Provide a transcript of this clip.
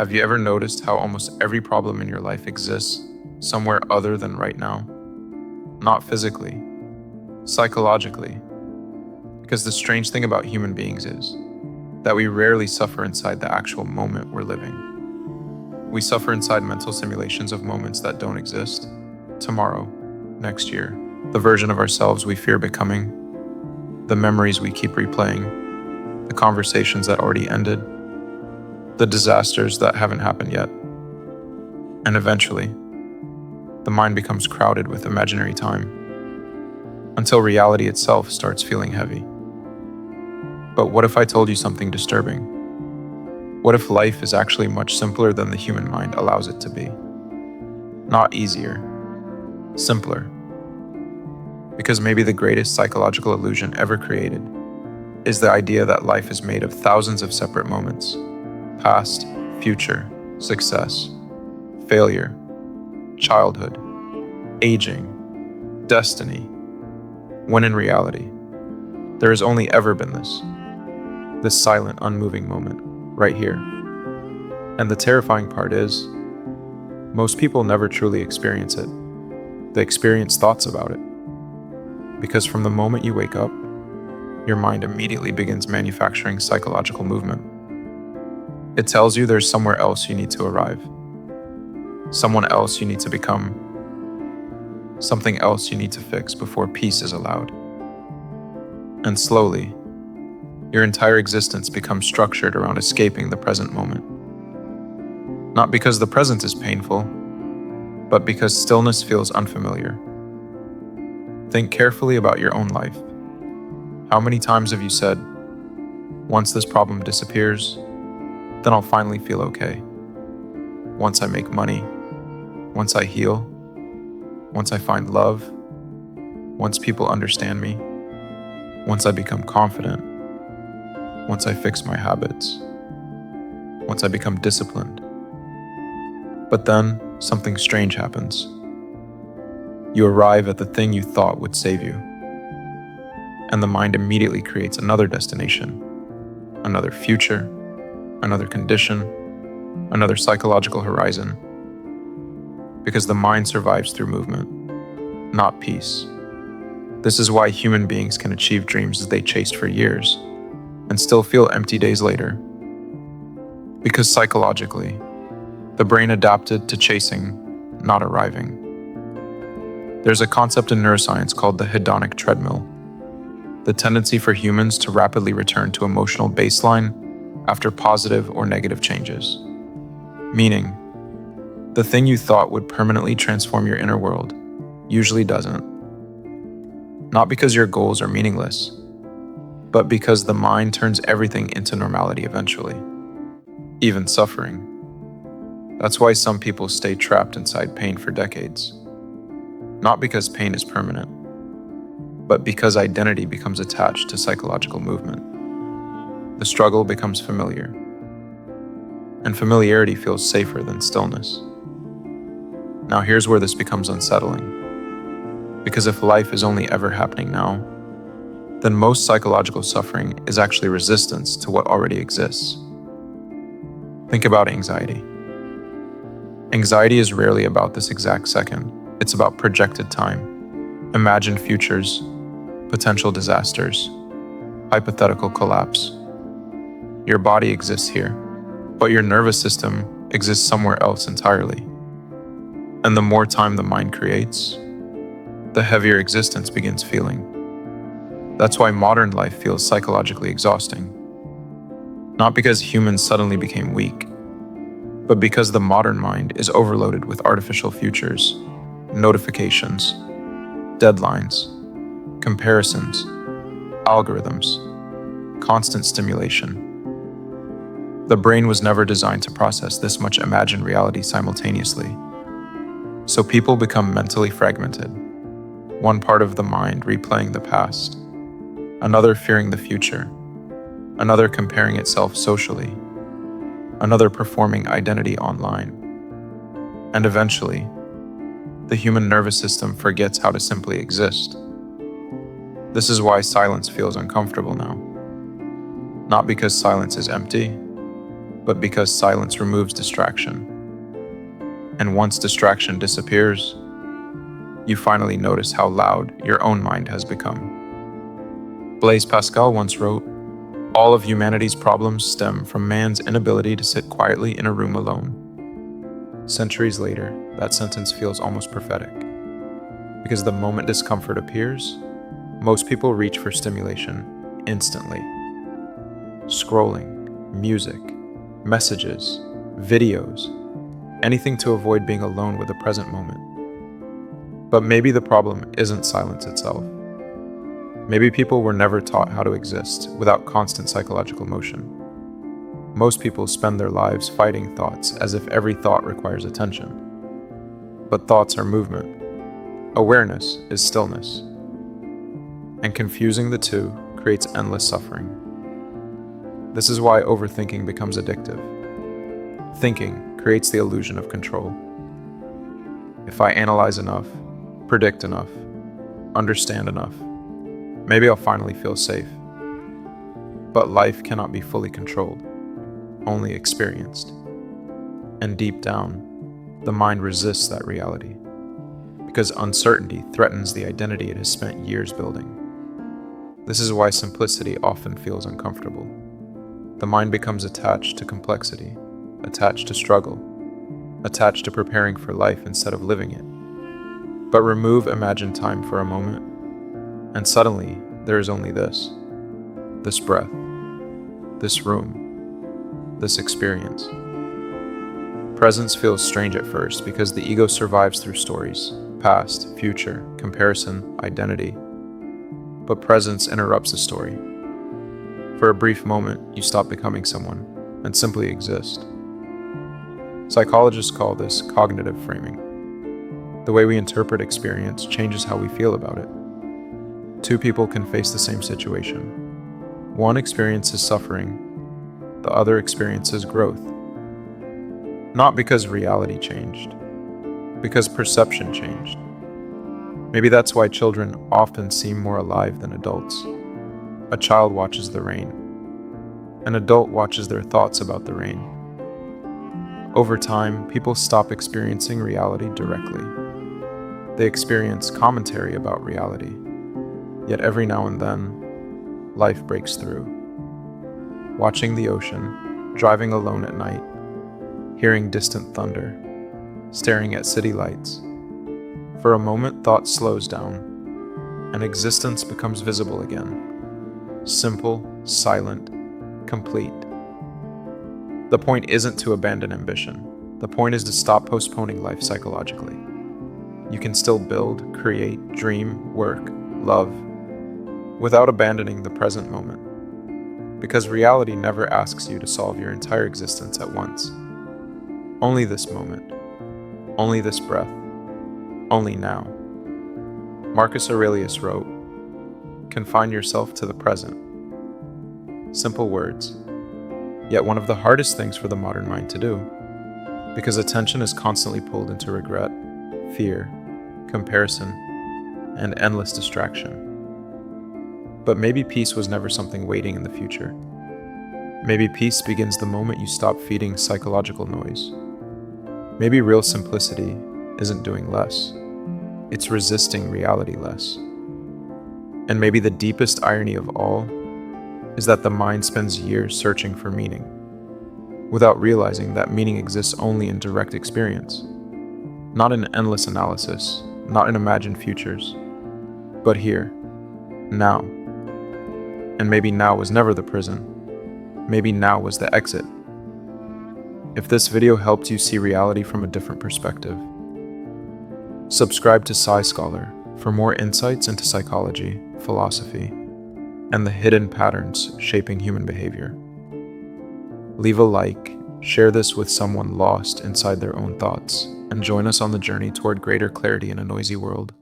Have you ever noticed how almost every problem in your life exists somewhere other than right now? Not physically, psychologically. Because the strange thing about human beings is that we rarely suffer inside the actual moment we're living. We suffer inside mental simulations of moments that don't exist, tomorrow, next year, the version of ourselves we fear becoming, the memories we keep replaying, the conversations that already ended, the disasters that haven't happened yet. And eventually, the mind becomes crowded with imaginary time, until reality itself starts feeling heavy. But what if I told you something disturbing? What if life is actually much simpler than the human mind allows it to be? Not easier, simpler. Because maybe the greatest psychological illusion ever created is the idea that life is made of thousands of separate moments: past, future, success, failure, childhood, aging, destiny, when in reality, there has only ever been this silent, unmoving moment, right here. And the terrifying part is, most people never truly experience it. They experience thoughts about it. Because from the moment you wake up, your mind immediately begins manufacturing psychological movement. It tells you there's somewhere else you need to arrive, someone else you need to become, something else you need to fix before peace is allowed. And slowly, your entire existence becomes structured around escaping the present moment. Not because the present is painful, but because stillness feels unfamiliar. Think carefully about your own life. How many times have you said, "Once this problem disappears, then I'll finally feel okay. Once I make money, once I heal, once I find love, once people understand me, once I become confident, once I fix my habits, once I become disciplined." But then something strange happens. You arrive at the thing you thought would save you, and the mind immediately creates another destination, another future, another condition, another psychological horizon. Because the mind survives through movement, not peace. This is why human beings can achieve dreams they chased for years and still feel empty days later. Because psychologically, the brain adapted to chasing, not arriving. There's a concept in neuroscience called the hedonic treadmill, the tendency for humans to rapidly return to emotional baseline after positive or negative changes. Meaning, the thing you thought would permanently transform your inner world usually doesn't. Not because your goals are meaningless, but because the mind turns everything into normality eventually, even suffering. That's why some people stay trapped inside pain for decades. Not because pain is permanent, but because identity becomes attached to psychological movement. The struggle becomes familiar, and familiarity feels safer than stillness. Now here's where this becomes unsettling. Because if life is only ever happening now, then most psychological suffering is actually resistance to what already exists. Think about anxiety. Anxiety is rarely about this exact second. It's about projected time, imagined futures, potential disasters, hypothetical collapse. Your body exists here, but your nervous system exists somewhere else entirely. And the more time the mind creates, the heavier existence begins feeling. That's why modern life feels psychologically exhausting. Not because humans suddenly became weak, but because the modern mind is overloaded with artificial futures, notifications, deadlines, comparisons, algorithms, constant stimulation. The brain was never designed to process this much imagined reality simultaneously. So people become mentally fragmented, one part of the mind replaying the past, another fearing the future, another comparing itself socially, another performing identity online. And eventually, the human nervous system forgets how to simply exist. This is why silence feels uncomfortable now. Not because silence is empty, but because silence removes distraction. And once distraction disappears, you finally notice how loud your own mind has become. Blaise Pascal once wrote, "All of humanity's problems stem from man's inability to sit quietly in a room alone." Centuries later, that sentence feels almost prophetic. Because the moment discomfort appears, most people reach for stimulation instantly. Scrolling, music, messages, videos, anything to avoid being alone with the present moment. But maybe the problem isn't silence itself. Maybe people were never taught how to exist without constant psychological motion. Most people spend their lives fighting thoughts as if every thought requires attention. But thoughts are movement. Awareness is stillness. And confusing the two creates endless suffering. This is why overthinking becomes addictive. Thinking creates the illusion of control. If I analyze enough, predict enough, understand enough, maybe I'll finally feel safe. But life cannot be fully controlled, only experienced. And deep down, the mind resists that reality, because uncertainty threatens the identity it has spent years building. This is why simplicity often feels uncomfortable. The mind becomes attached to complexity, attached to struggle, attached to preparing for life instead of living it. But remove imagined time for a moment, and suddenly there is only this breath, this room, this experience. Presence feels strange at first because the ego survives through stories, past, future, comparison, identity. But presence interrupts the story. For a brief moment, you stop becoming someone and simply exist. Psychologists call this cognitive framing. The way we interpret experience changes how we feel about it. Two people can face the same situation. One experiences suffering, the other experiences growth. Not because reality changed, because perception changed. Maybe that's why children often seem more alive than adults. A child watches the rain. An adult watches their thoughts about the rain. Over time, people stop experiencing reality directly. They experience commentary about reality. Yet every now and then, life breaks through. Watching the ocean, driving alone at night, hearing distant thunder, staring at city lights. For a moment, thought slows down, and existence becomes visible again. Simple, silent, complete. The point isn't to abandon ambition. The point is to stop postponing life psychologically. You can still build, create, dream, work, love, without abandoning the present moment. Because reality never asks you to solve your entire existence at once. Only this moment, only this breath, only now. Marcus Aurelius wrote, "Confine yourself to the present." Simple words, yet one of the hardest things for the modern mind to do, because attention is constantly pulled into regret, fear, comparison, and endless distraction. But maybe peace was never something waiting in the future. Maybe peace begins the moment you stop feeding psychological noise. Maybe real simplicity isn't doing less, it's resisting reality less. And maybe the deepest irony of all is that the mind spends years searching for meaning, without realizing that meaning exists only in direct experience, not in endless analysis, not in imagined futures, but here, now. And maybe now was never the prison. Maybe now was the exit. If this video helped you see reality from a different perspective, subscribe to Psyscholar for more insights into psychology, philosophy, and the hidden patterns shaping human behavior. Leave a like, share this with someone lost inside their own thoughts, and join us on the journey toward greater clarity in a noisy world.